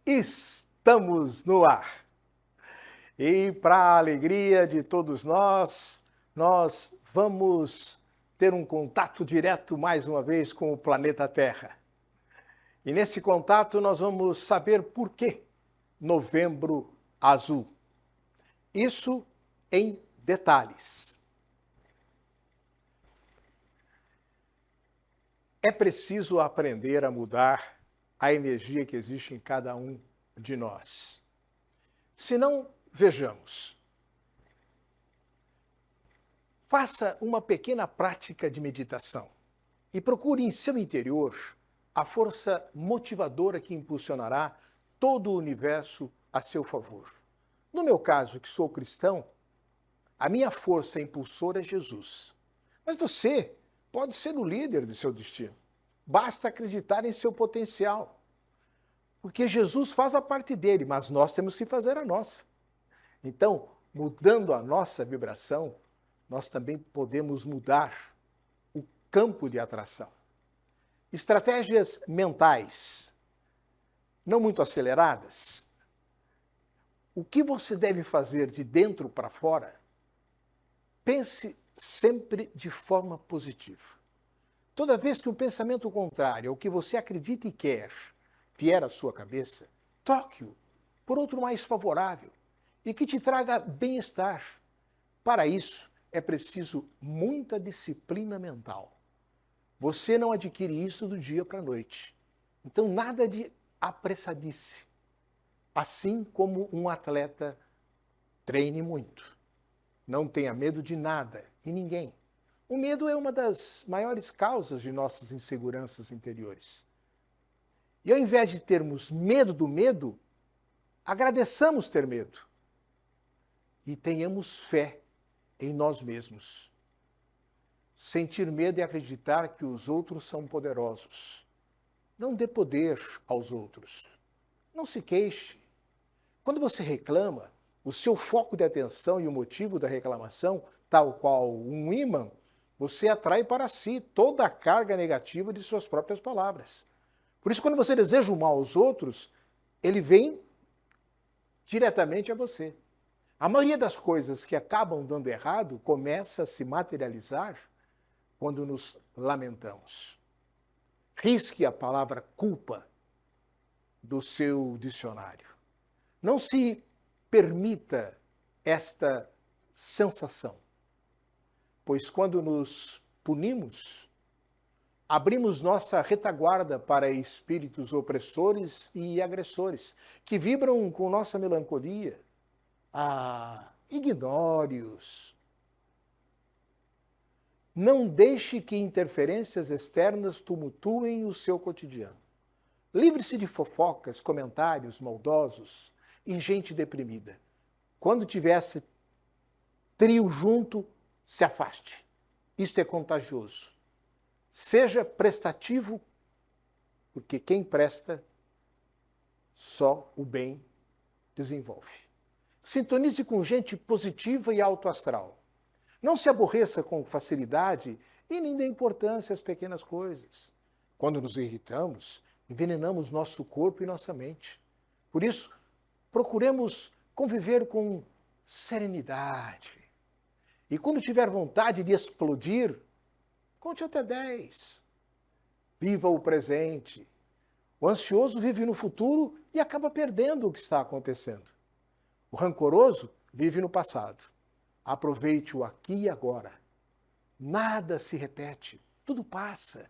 Estamos no ar. E para a alegria de todos nós vamos ter um contato direto mais uma vez com o planeta Terra. E nesse contato nós vamos saber por que Novembro Azul. Isso em detalhes. É preciso aprender a mudar a energia que existe em cada um de nós. Se não, vejamos. Faça uma pequena prática de meditação e procure em seu interior a força motivadora que impulsionará todo o universo a seu favor. No meu caso, que sou cristão, a minha força impulsora é Jesus. Mas você pode ser o líder de seu destino. Basta acreditar em seu potencial. Porque Jesus faz a parte dele, mas nós temos que fazer a nossa. Então, mudando a nossa vibração, nós também podemos mudar o campo de atração. Estratégias mentais, não muito aceleradas. O que você deve fazer de dentro para fora? Pense sempre de forma positiva. Toda vez que um pensamento contrário ao que você acredita e quer vier à sua cabeça, troque-o por outro mais favorável e que te traga bem-estar. Para isso, é preciso muita disciplina mental. Você não adquire isso do dia para a noite. Então, nada de apressadice. Assim como um atleta, treine muito. Não tenha medo de nada e ninguém. O medo é uma das maiores causas de nossas inseguranças interiores. E ao invés de termos medo do medo, agradeçamos ter medo. E tenhamos fé em nós mesmos. Sentir medo é acreditar que os outros são poderosos. Não dê poder aos outros. Não se queixe. Quando você reclama, o seu foco de atenção e o motivo da reclamação, tal qual um ímã, você atrai para si toda a carga negativa de suas próprias palavras. Por isso, quando você deseja o mal aos outros, ele vem diretamente a você. A maioria das coisas que acabam dando errado começa a se materializar quando nos lamentamos. Risque a palavra culpa do seu dicionário. Não se permita esta sensação, pois quando nos punimos, abrimos nossa retaguarda para espíritos opressores e agressores, que vibram com nossa melancolia. Ignore-os. Não deixe que interferências externas tumultuem o seu cotidiano. Livre-se de fofocas, comentários maldosos e gente deprimida. Quando tivesse trio junto, se afaste. Isto é contagioso. Seja prestativo, porque quem presta, só o bem desenvolve. Sintonize com gente positiva e autoastral. Não se aborreça com facilidade e nem dê importância às pequenas coisas. Quando nos irritamos, envenenamos nosso corpo e nossa mente. Por isso, procuremos conviver com serenidade. E quando tiver vontade de explodir, conte até 10. Viva o presente. O ansioso vive no futuro e acaba perdendo o que está acontecendo. O rancoroso vive no passado. Aproveite o aqui e agora. Nada se repete, tudo passa.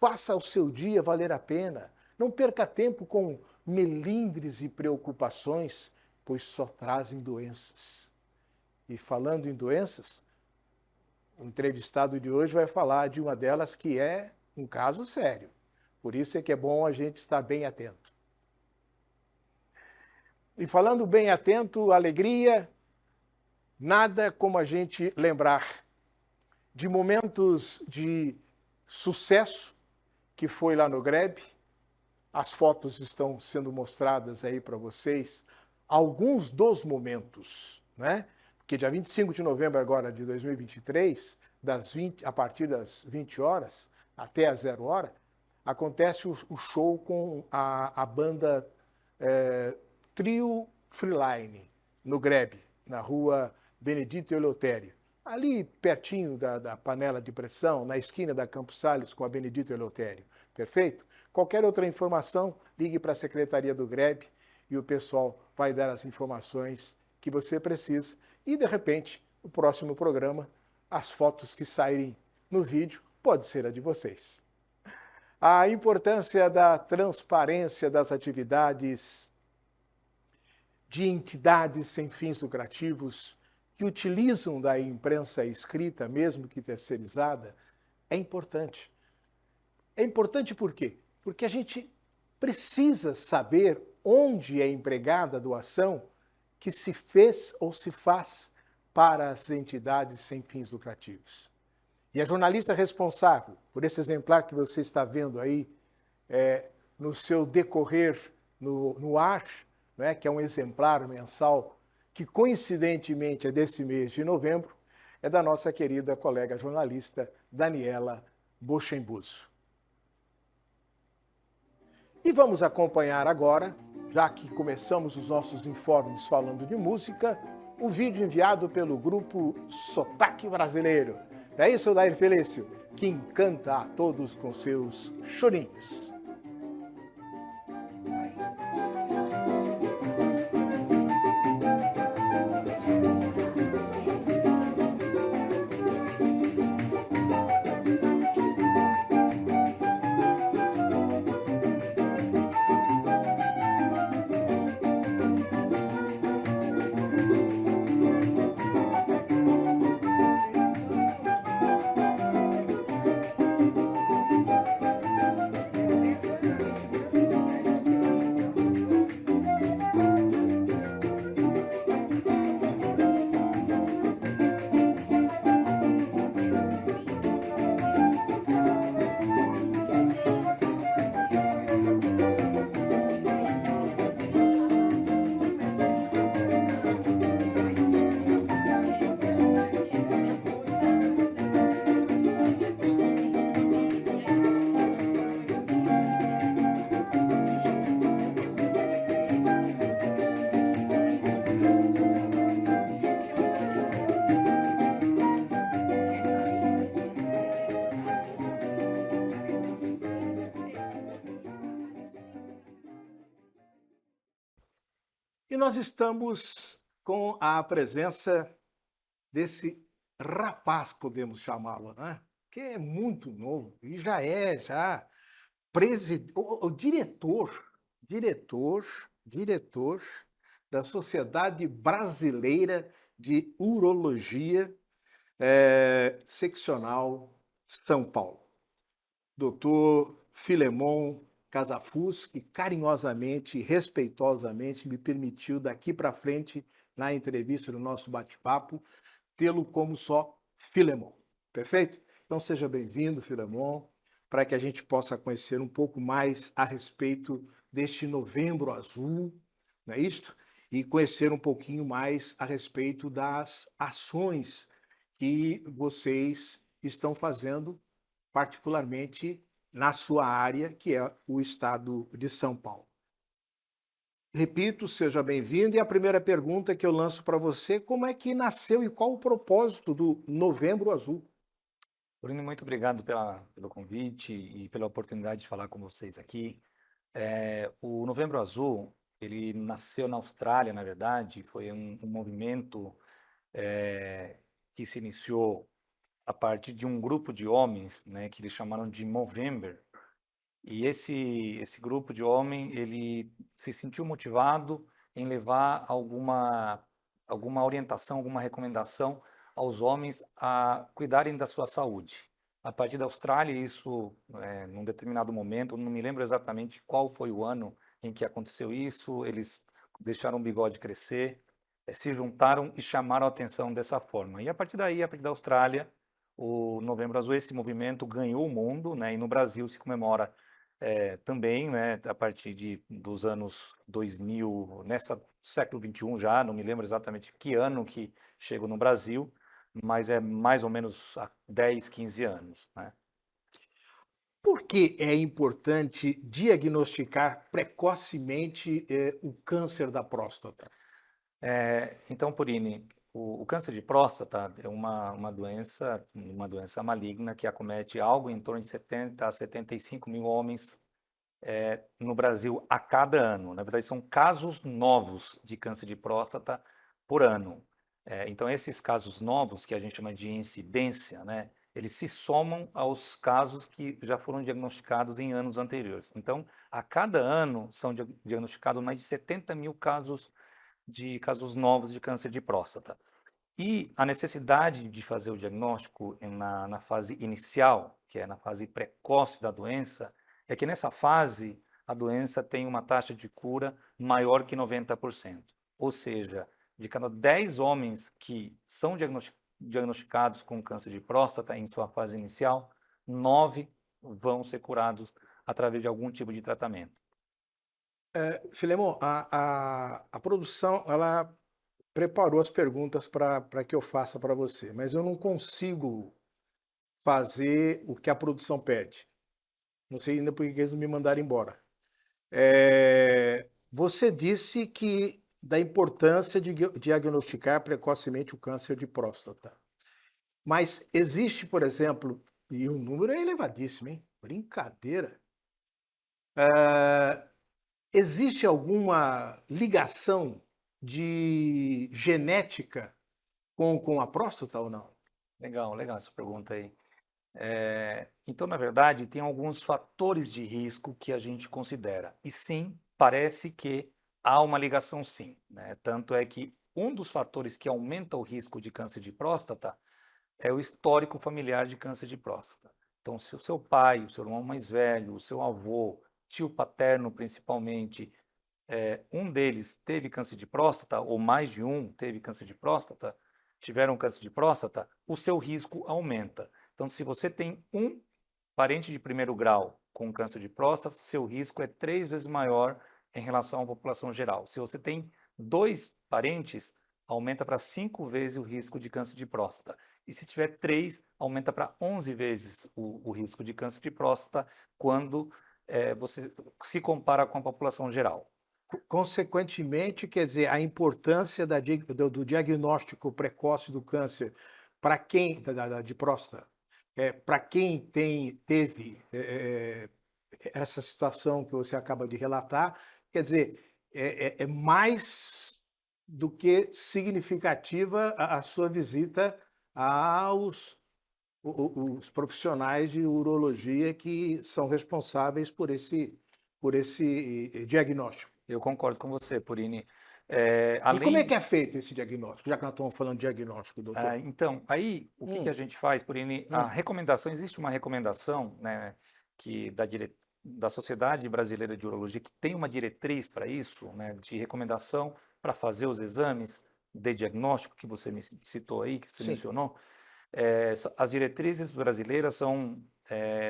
Faça o seu dia valer a pena. Não perca tempo com melindres e preocupações, pois só trazem doenças. E falando em doenças, o entrevistado de hoje vai falar de uma delas que é um caso sério. Por isso é que é bom a gente estar bem atento. E falando bem atento, alegria, nada como a gente lembrar de momentos de sucesso que foi lá no Grebe. As fotos estão sendo mostradas aí para vocês. Alguns dos momentos, né? Porque dia 25 de novembro agora de 2023, a partir das 20 horas até as 0 hora, acontece o show com a banda Trio Freeline, no Grebe, na rua Benedito Eleutério. Ali pertinho da panela de pressão, na esquina da Campos Sales com a Benedito Eleutério. Perfeito? Qualquer outra informação, ligue para a Secretaria do Grebe e o pessoal vai dar as informações que você precisa. E, de repente, no próximo programa, as fotos que saírem no vídeo pode ser a de vocês. A importância da transparência das atividades de entidades sem fins lucrativos que utilizam da imprensa escrita, mesmo que terceirizada, é importante. É importante por quê? Porque a gente precisa saber onde é empregada a doação que se fez ou se faz para as entidades sem fins lucrativos. E a jornalista responsável por esse exemplar que você está vendo aí no seu decorrer no ar, né, que é um exemplar mensal que coincidentemente é desse mês de novembro, é da nossa querida colega jornalista Daniela Bochembuso. E vamos acompanhar agora, já que começamos os nossos informes falando de música, o vídeo enviado pelo grupo Sotaque Brasileiro. É isso, Dair Felício, que encanta a todos com seus chorinhos. E nós estamos com a presença desse rapaz, podemos chamá-lo, né? Que é muito novo e já o diretor da Sociedade Brasileira de Urologia Seccional São Paulo. Doutor Filemon Casafus, que carinhosamente e respeitosamente me permitiu daqui para frente, na entrevista do nosso bate-papo, tê-lo como só Filemon. Perfeito? Então seja bem-vindo, Filemon, para que a gente possa conhecer um pouco mais a respeito deste Novembro Azul, não é isto? E conhecer um pouquinho mais a respeito das ações que vocês estão fazendo, particularmente na sua área, que é o estado de São Paulo. Repito, seja bem-vindo. E a primeira pergunta que eu lanço para você, como é que nasceu e qual o propósito do Novembro Azul? Bruno, muito obrigado pelo convite e pela oportunidade de falar com vocês aqui. O Novembro Azul, ele nasceu na Austrália, na verdade, foi um movimento que se iniciou a partir de um grupo de homens, né, que eles chamaram de Movember. E esse grupo de homens, ele se sentiu motivado em levar alguma orientação, alguma recomendação aos homens a cuidarem da sua saúde. A partir da Austrália, isso, num determinado momento, não me lembro exatamente qual foi o ano em que aconteceu isso, eles deixaram o bigode crescer, se juntaram e chamaram a atenção dessa forma. E a partir daí, a partir da Austrália, o Novembro Azul, esse movimento ganhou o mundo, né? E no Brasil se comemora também, né, a partir dos anos 2000, nessa século XXI já, não me lembro exatamente que ano que chegou no Brasil, mas é mais ou menos há 10, 15 anos, né? por que é importante diagnosticar precocemente o câncer da próstata? Então, Purini, o câncer de próstata é uma doença maligna que acomete algo em torno de 70 a 75 mil homens no Brasil a cada ano. Na verdade, são casos novos de câncer de próstata por ano. Então, esses casos novos, que a gente chama de incidência, né, eles se somam aos casos que já foram diagnosticados em anos anteriores. Então, a cada ano são diagnosticados mais de 70 mil casos novos de câncer de próstata. E a necessidade de fazer o diagnóstico na fase inicial, que é na fase precoce da doença, é que nessa fase a doença tem uma taxa de cura maior que 90%. Ou seja, de cada 10 homens que são diagnosticados com câncer de próstata em sua fase inicial, 9 vão ser curados através de algum tipo de tratamento. Filemon, a produção ela preparou as perguntas para que eu faça para você, mas eu não consigo fazer o que a produção pede. Não sei ainda por que eles não me mandaram embora. Você disse que da importância de diagnosticar precocemente o câncer de próstata. Mas existe, por exemplo, e o número é elevadíssimo, hein? Brincadeira. Existe alguma ligação de genética com a próstata ou não? Legal, legal essa pergunta aí. Então, na verdade, tem alguns fatores de risco que a gente considera. E sim, parece que há uma ligação sim, né? Tanto é que um dos fatores que aumenta o risco de câncer de próstata é o histórico familiar de câncer de próstata. Então, se o seu pai, o seu irmão mais velho, o seu avô, tio paterno principalmente, um deles teve câncer de próstata, ou mais de um teve câncer de próstata, tiveram câncer de próstata, o seu risco aumenta. Então, se você tem um parente de primeiro grau com câncer de próstata, seu risco é 3 vezes maior em relação à população geral. Se você tem 2 parentes, aumenta para 5 vezes o risco de câncer de próstata. E se tiver 3, aumenta para 11 vezes o risco de câncer de próstata quando você se compara com a população geral. Consequentemente, quer dizer, a importância do diagnóstico precoce do câncer para quem de próstata, para quem teve essa situação que você acaba de relatar, quer dizer, é mais do que significativa a sua visita aos os profissionais de urologia que são responsáveis por esse diagnóstico. Eu concordo com você, Purini. E como é Além que é feito esse diagnóstico, já que nós estamos falando de diagnóstico, doutor? Então, aí, o que que a Hum, gente faz, Purini? A hum. recomendação, existe uma recomendação, né, que da Sociedade Brasileira de Urologia, que tem uma diretriz para isso, né, de recomendação para fazer os exames de diagnóstico que você me citou aí, que você Sim. mencionou. As diretrizes brasileiras são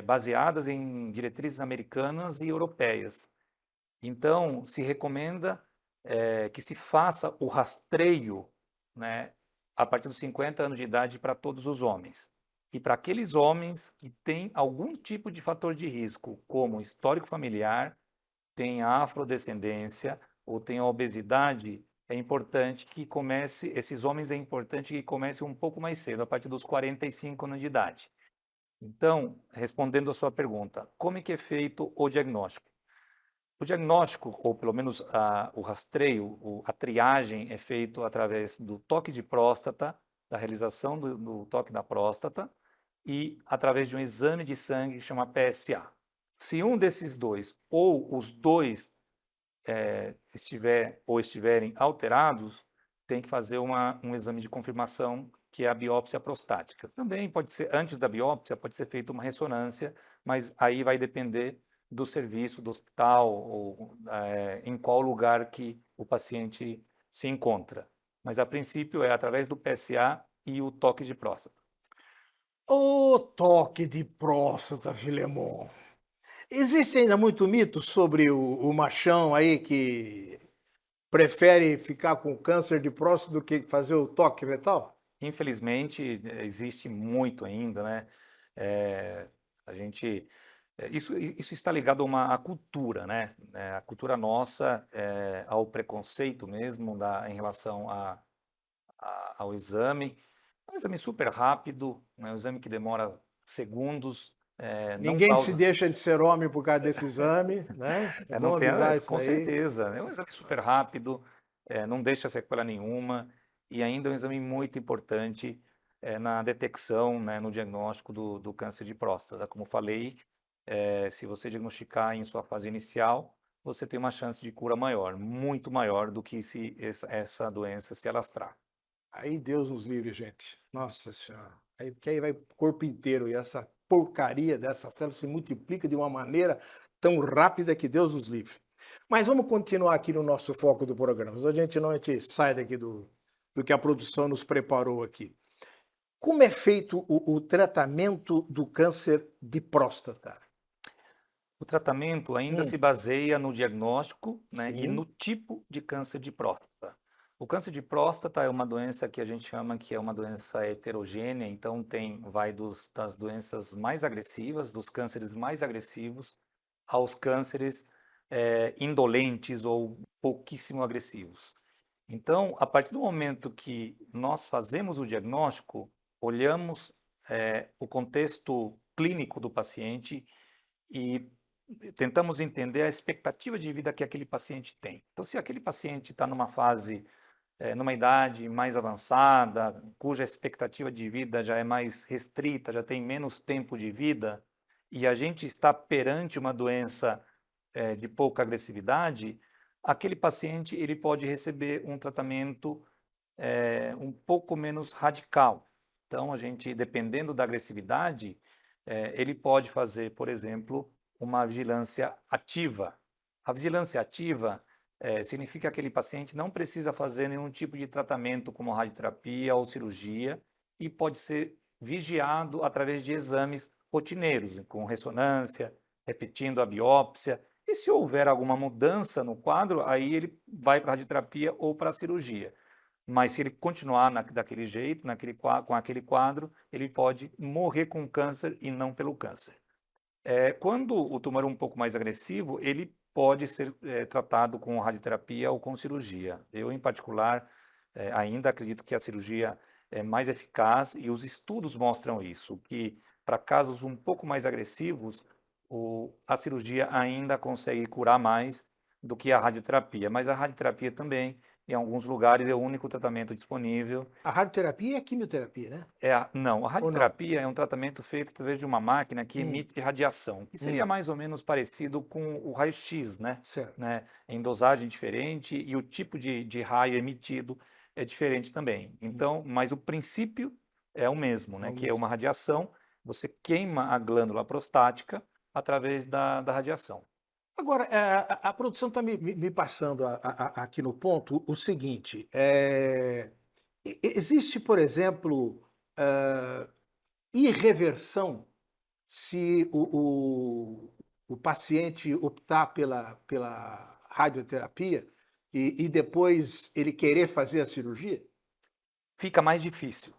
baseadas em diretrizes americanas e europeias. Então, se recomenda que se faça o rastreio, né, a partir dos 50 anos de idade para todos os homens. E para aqueles homens que têm algum tipo de fator de risco, como histórico familiar, tem a afrodescendência ou tem a obesidade, é importante que comece, esses homens é importante que comece um pouco mais cedo, a partir dos 45 anos de idade. Então, respondendo a sua pergunta, como é que é feito o diagnóstico? O diagnóstico, ou pelo menos o rastreio, a triagem é feito através do toque de próstata, da realização do toque da próstata e através de um exame de sangue que chama PSA. Se um desses dois ou os dois estiverem alterados, tem que fazer um exame de confirmação, que é a biópsia prostática. Também pode ser, antes da biópsia, pode ser feita uma ressonância, mas aí vai depender do serviço, do hospital, ou em qual lugar que o paciente se encontra. Mas, a princípio, é através do PSA e o toque de próstata. O toque de próstata, Filemon. Existe ainda muito mito sobre o machão aí que prefere ficar com câncer de próstata do que fazer o toque retal? Infelizmente, existe muito ainda, né? A gente Isso está ligado à cultura, né? A cultura nossa, ao preconceito mesmo em relação ao exame. É um exame super rápido, né? Um exame que demora segundos, não Ninguém se causa. deixa de ser homem por causa desse exame, né? É Não bom tem, avisar isso com aí. certeza. É um exame super rápido, não deixa sequela nenhuma e ainda é um exame muito importante na detecção, né, no diagnóstico do câncer de próstata. Como falei, se você diagnosticar em sua fase inicial, você tem uma chance de cura maior, muito maior do que se essa doença se alastrar. Aí Deus nos livre, gente. Nossa Senhora. Aí, porque aí vai o corpo inteiro e essa porcaria dessa célula se multiplica de uma maneira tão rápida que Deus nos livre. Mas vamos continuar aqui no nosso foco do programa. A gente não sai daqui do que a produção nos preparou aqui. Como é feito o tratamento do câncer de próstata? O tratamento ainda Hum, se baseia no diagnóstico, né, e no sim. tipo de câncer de próstata. O câncer de próstata é uma doença que a gente chama que é uma doença heterogênea, então vai das doenças mais agressivas, dos cânceres mais agressivos, aos cânceres indolentes ou pouquíssimo agressivos. Então, a partir do momento que nós fazemos o diagnóstico, olhamos o contexto clínico do paciente e tentamos entender a expectativa de vida que aquele paciente tem. Então, se aquele paciente está numa fase, numa idade mais avançada, cuja expectativa de vida já é mais restrita, já tem menos tempo de vida, e a gente está perante uma doença de pouca agressividade, aquele paciente ele pode receber um tratamento um pouco menos radical. Então, a gente, dependendo da agressividade, ele pode fazer, por exemplo, uma vigilância ativa. A vigilância ativa significa que aquele paciente não precisa fazer nenhum tipo de tratamento, como radioterapia ou cirurgia, e pode ser vigiado através de exames rotineiros, com ressonância, repetindo a biópsia. E se houver alguma mudança no quadro, aí ele vai para a radioterapia ou para a cirurgia. Mas se ele continuar daquele jeito, com aquele quadro, ele pode morrer com câncer e não pelo câncer. Quando o tumor é um pouco mais agressivo, ele pode ser tratado com radioterapia ou com cirurgia. Eu, em particular, ainda acredito que a cirurgia é mais eficaz e os estudos mostram isso, que para casos um pouco mais agressivos, a cirurgia ainda consegue curar mais do que a radioterapia. Mas a radioterapia também, em alguns lugares, é o único tratamento disponível. A radioterapia é a quimioterapia, né? Não, a Ou não? radioterapia é um tratamento feito através de uma máquina que Hum, emite radiação, que seria hum, mais ou menos parecido com o raio-x, né? certo. Em dosagem diferente e o tipo de raio emitido é diferente também. Hum, Então, mas o princípio é o mesmo, é né? o Que é mesmo. uma radiação, você queima a glândula prostática através da radiação. Agora, a produção está me passando aqui no ponto o seguinte: existe, por exemplo, irreversão se o paciente optar pela radioterapia e depois ele querer fazer a cirurgia? Fica mais difícil.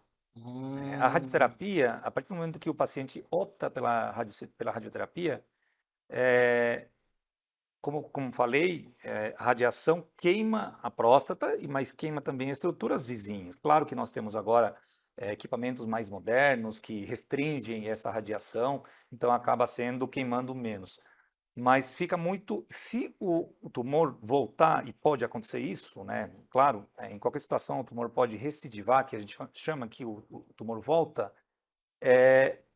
A Hum, radioterapia, a partir do momento que o paciente opta pela radioterapia, eh, como falei, a radiação queima a próstata, mas queima também estruturas vizinhas. Claro que nós temos agora equipamentos mais modernos que restringem essa radiação, então acaba sendo queimando menos. Mas fica muito. Se o tumor voltar, e pode acontecer isso, né? Claro, em qualquer situação o tumor pode recidivar, que a gente chama que o tumor volta.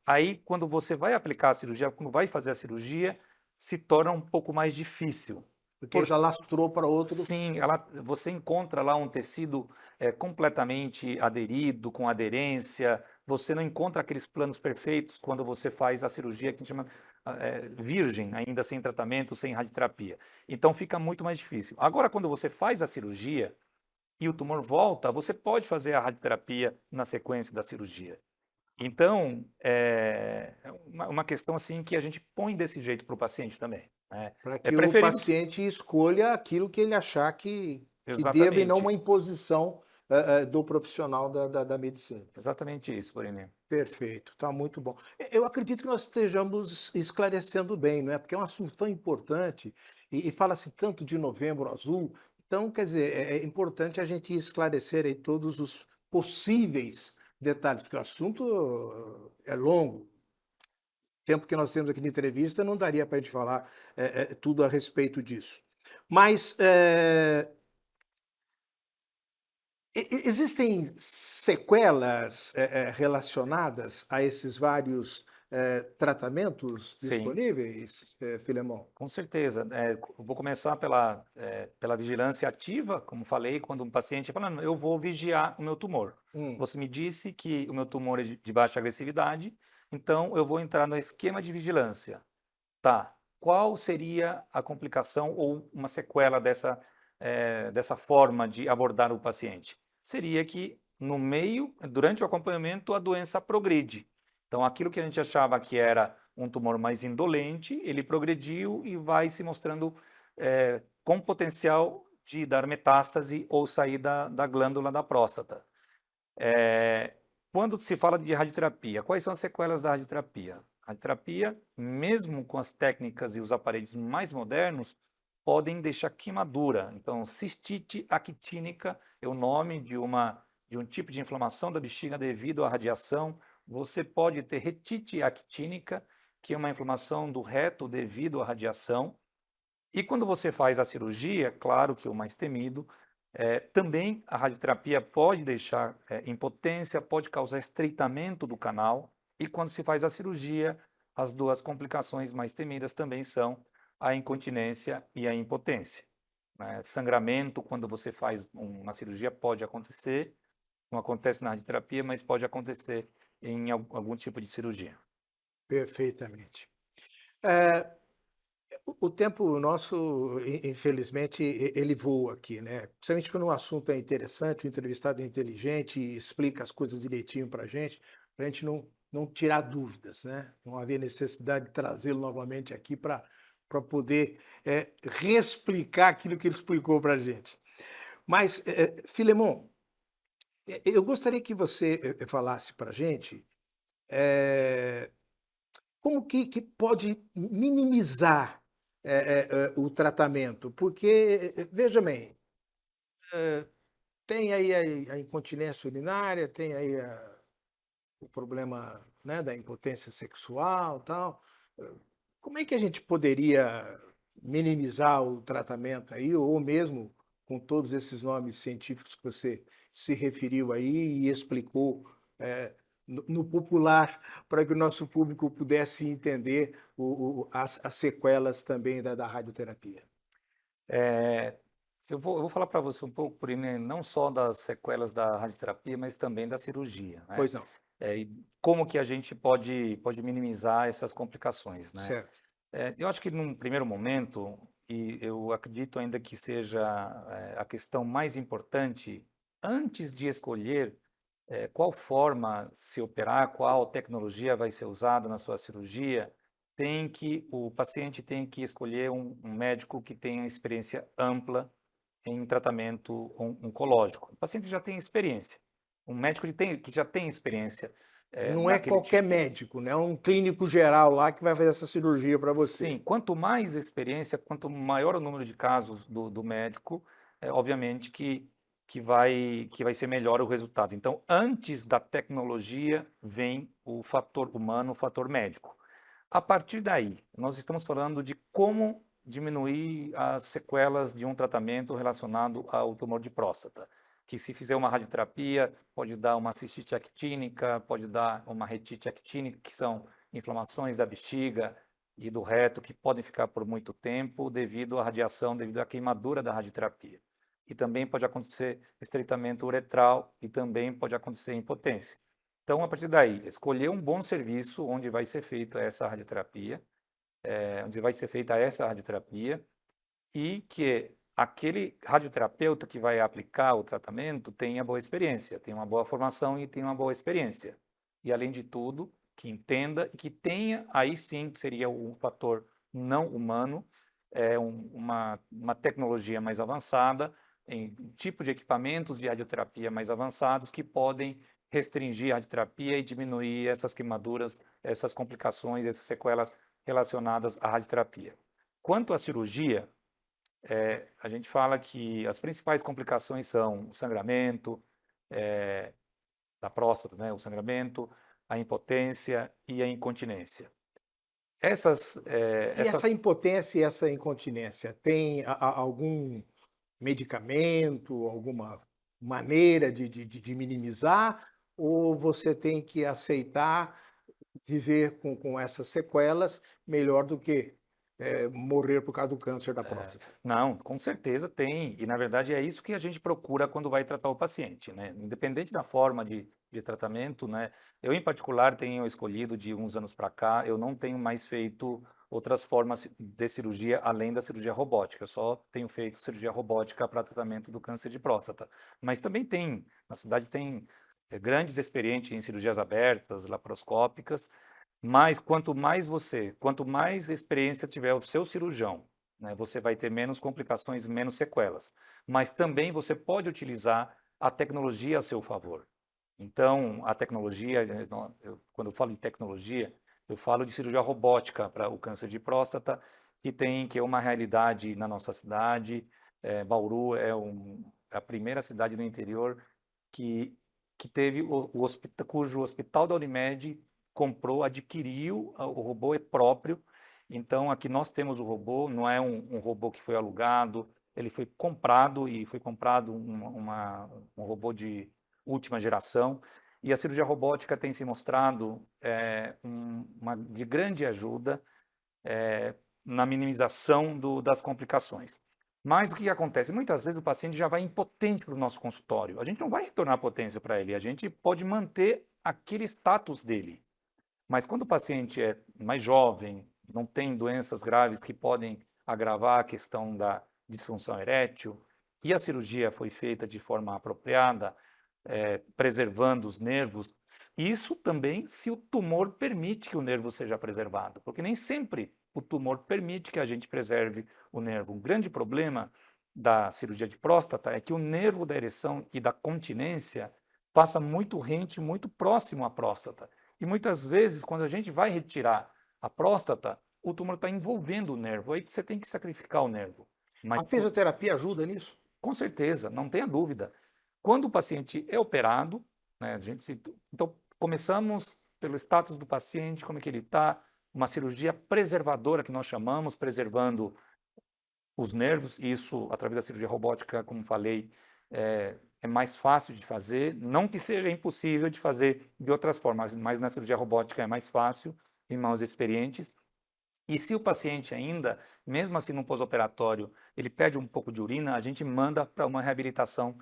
Aí, quando você vai aplicar a cirurgia, quando vai fazer a cirurgia, se torna um pouco mais difícil. porque Por, já lastrou para outros. sim, você encontra lá um tecido completamente aderido, com aderência. Você não encontra aqueles planos perfeitos quando você faz a cirurgia que a gente chama virgem, ainda sem tratamento, sem radioterapia. Então fica muito mais difícil. Agora, quando você faz a cirurgia e o tumor volta, você pode fazer a radioterapia na sequência da cirurgia. Então, é uma questão assim que a gente põe desse jeito para o paciente também, né? Para É que o preferível que... paciente escolha aquilo que ele achar que deva e não Exatamente. uma imposição do profissional da medicina. Exatamente isso, Borini. Perfeito, está muito bom. Eu acredito que nós estejamos esclarecendo bem, não é? Porque é um assunto tão importante e fala-se tanto de Novembro Azul. Então, quer dizer, é importante a gente esclarecer aí todos os possíveis detalhes, porque o assunto é longo. O tempo que nós temos aqui de entrevista não daria para a gente falar tudo a respeito disso. Mas existem sequelas relacionadas a esses vários tratamentos Sim, disponíveis, Filemon? com certeza. Eu vou começar pela vigilância ativa, como falei, quando um paciente fala, "Não, eu vou vigiar o meu tumor. Hum, Você me disse que o meu tumor é de baixa agressividade, então eu vou entrar no esquema de vigilância. Tá. Qual seria a complicação ou uma sequela dessa forma de abordar o paciente? Seria que no meio, durante o acompanhamento, a doença progride. Então, aquilo que a gente achava que era um tumor mais indolente, ele progrediu e vai se mostrando com potencial de dar metástase ou sair da glândula da próstata. Eh, Quando se fala de radioterapia, quais são as sequelas da radioterapia? A radioterapia, mesmo com as técnicas e os aparelhos mais modernos, podem deixar queimadura. Então, cistite actínica é o nome de um tipo de inflamação da bexiga devido à radiação. Você pode ter retite actínica, que é uma inflamação do reto devido à radiação. E quando você faz a cirurgia, claro que o mais temido, também a radioterapia pode deixar impotência, pode causar estreitamento do canal. E quando se faz a cirurgia, as duas complicações mais temidas também são a incontinência e a impotência, né? Sangramento, quando você faz uma cirurgia, pode acontecer, não acontece na radioterapia, mas pode acontecer em algum tipo de cirurgia. perfeitamente. Eh, o tempo nosso, infelizmente, ele voa aqui, né? Principalmente quando um assunto é interessante, o entrevistado é inteligente e explica as coisas direitinho para a gente não tirar dúvidas, né? Não haver necessidade de trazê-lo novamente aqui para poder reexplicar aquilo que ele explicou para a gente. Mas, Filemon, eu gostaria que você falasse para a gente como que pode minimizar o tratamento? Porque, veja bem, tem aí a incontinência urinária, tem aí o problema, né, da impotência sexual, tal. Como é que a gente poderia minimizar o tratamento aí, ou mesmo com todos esses nomes científicos que você se referiu aí e explicou no popular, para que o nosso público pudesse entender as sequelas também da radioterapia? Eh, eu vou falar para você um pouco, Porém, não só das sequelas da radioterapia, mas também da cirurgia, né? Pois não. E como que a gente pode minimizar essas complicações, né? Certo. Eu acho que num primeiro momento, e eu acredito ainda que seja a questão mais importante, antes de escolher qual forma se operar, qual tecnologia vai ser usada na sua cirurgia, o paciente tem que escolher um médico que tenha experiência ampla em tratamento oncológico. O paciente já tem experiência. Um médico que já tem experiência Não é naquele qualquer tipo. médico, né? É um clínico geral lá que vai fazer essa cirurgia para Sim, você. quanto mais experiência, quanto maior o número de casos do médico, obviamente que vai ser melhor o resultado. Então, antes da tecnologia, vem o fator humano, o fator médico. A partir daí, nós estamos falando de como diminuir as sequelas de um tratamento relacionado ao tumor de próstata. Que se fizer uma radioterapia, pode dar uma cistite actínica, pode dar uma retite actínica, que são inflamações da bexiga e do reto que podem ficar por muito tempo devido à radiação, devido à queimadura da radioterapia. E também pode acontecer estreitamento uretral e também pode acontecer impotência. Então, a partir daí, escolher um bom serviço onde vai ser feita essa radioterapia, e que aquele radioterapeuta que vai aplicar o tratamento tenha boa experiência, tenha uma boa formação e tenha uma boa experiência. E, além de tudo, que entenda e que tenha, aí sim, seria um fator não humano, uma tecnologia mais avançada em tipo de equipamentos de radioterapia mais avançados que podem restringir a radioterapia e diminuir essas queimaduras, essas complicações, essas sequelas relacionadas à radioterapia. Quanto à cirurgia, a gente fala que as principais complicações são o sangramento da próstata, né? O sangramento, a impotência e a incontinência. Essas, E essa impotência e essa incontinência, tem algum medicamento, alguma maneira de minimizar, ou você tem que aceitar viver com essas sequelas melhor do que morrer por causa do câncer da próstata? Não, com certeza tem, e na verdade é isso que a gente procura quando vai tratar o paciente, né? Independente da forma de tratamento, né? Eu, em particular, tenho escolhido de uns anos para cá, eu não tenho mais feito outras formas de cirurgia além da cirurgia robótica, eu só tenho feito cirurgia robótica para tratamento do câncer de próstata. Mas também tem, na cidade tem grandes experientes em cirurgias abertas, laparoscópicas, mas quanto mais experiência tiver o seu cirurgião, né, você vai ter menos complicações, menos sequelas. Mas também você pode utilizar a tecnologia a seu favor. Então, a tecnologia, quando eu falo de tecnologia, eu falo de cirurgia robótica para o câncer de próstata, que é uma realidade na nossa cidade. Bauru é a primeira cidade do interior que, que teve cujo hospital da Unimed comprou, adquiriu, o robô é próprio. Então, aqui nós temos o robô, não é um robô que foi alugado, ele foi comprado e foi comprado um robô de última geração. E a cirurgia robótica tem se mostrado de grande ajuda na minimização das complicações. Mas o que acontece? Muitas vezes o paciente já vai impotente para o nosso consultório. A gente não vai retornar a potência para ele, a gente pode manter aquele status dele. Mas quando o paciente é mais jovem, não tem doenças graves que podem agravar a questão da disfunção erétil, e a cirurgia foi feita de forma apropriada, preservando os nervos, isso também se o tumor permite que o nervo seja preservado, porque nem sempre o tumor permite que a gente preserve o nervo. Um grande problema da cirurgia de próstata é que o nervo da ereção e da continência passa muito rente, muito próximo à próstata. E muitas vezes, quando a gente vai retirar a próstata, o tumor está envolvendo o nervo, aí você tem que sacrificar o nervo. Mas, A fisioterapia ajuda nisso? com certeza, não tenha dúvida. Quando o paciente é operado, né, então começamos pelo status do paciente, como é que ele está, uma cirurgia preservadora que nós chamamos, preservando os nervos, isso através da cirurgia robótica, como falei, é mais fácil de fazer, não que seja impossível de fazer de outras formas, mas na cirurgia robótica é mais fácil, em mãos experientes. E se o paciente ainda, mesmo assim no pós-operatório, ele perde um pouco de urina, a gente manda para uma reabilitação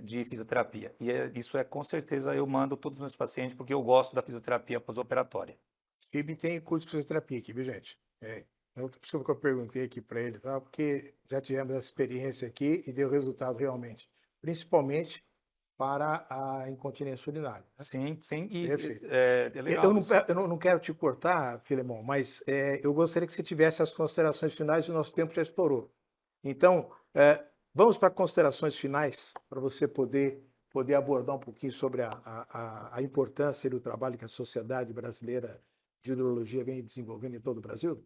de fisioterapia. E isso com certeza, eu mando todos os meus pacientes, porque eu gosto da fisioterapia pós-operatória. Ele tem curso de fisioterapia aqui, viu, gente? Por isso que eu perguntei aqui para ele, tá? Porque já tivemos essa experiência aqui e deu resultado realmente, principalmente para a incontinência urinária, né? Sim, sim, e Perfeito. é legal isso. Eu não quero te cortar, Filemon, mas eu gostaria que você tivesse as considerações finais e o nosso tempo já estourou. Então, vamos para considerações finais, para você poder abordar um pouquinho sobre a importância do trabalho que a Sociedade Brasileira de Urologia vem desenvolvendo em todo o Brasil?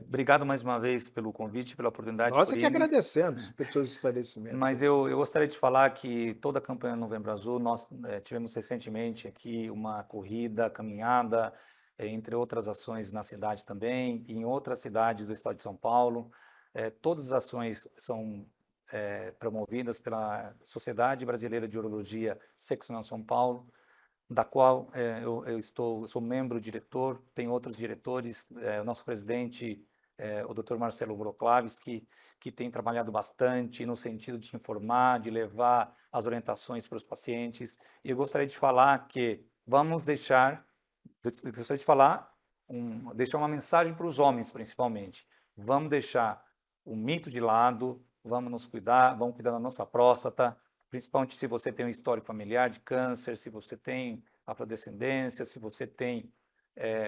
Obrigado mais uma vez pelo convite, pela oportunidade, Nós é que Corine. agradecemos pelos seus esclarecimentos. Mas eu gostaria de falar que toda a campanha Novembro Azul, nós tivemos recentemente aqui uma corrida, caminhada, entre outras ações na cidade também, e em outras cidades do estado de São Paulo. Todas as ações são promovidas pela Sociedade Brasileira de Urologia Seccional São Paulo, da qual eu sou membro diretor, tem outros diretores, o nosso presidente, o Dr. Marcelo Wroclaws, que tem trabalhado bastante no sentido de informar, de levar as orientações para os pacientes. E eu gostaria de falar que deixar uma mensagem para os homens, principalmente. Vamos deixar o mito de lado, vamos nos cuidar, vamos cuidar da nossa próstata, principalmente se você tem um histórico familiar de câncer, se você tem afrodescendência, se você tem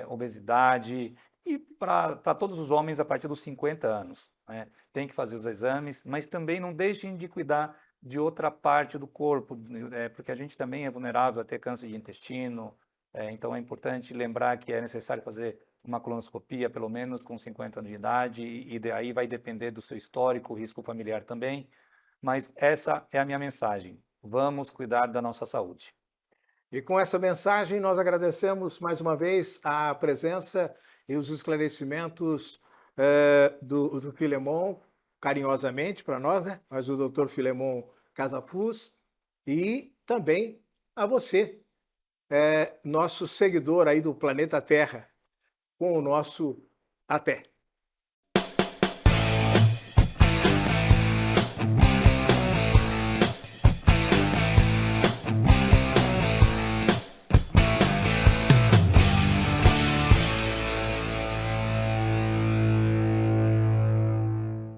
obesidade, e para todos os homens a partir dos 50 anos. né? Tem que fazer os exames, mas também não deixem de cuidar de outra parte do corpo, porque a gente também é vulnerável a ter câncer de intestino, então é importante lembrar que é necessário fazer uma colonoscopia, pelo menos com 50 anos de idade, e daí vai depender do seu histórico, risco familiar também, mas essa é a minha mensagem. Vamos cuidar da nossa saúde. E com essa mensagem, nós agradecemos mais uma vez a presença e os esclarecimentos do Filemon, carinhosamente para nós, né? Mas o doutor Filemon Casafus, e também a você, nosso seguidor aí do planeta Terra, com o nosso até.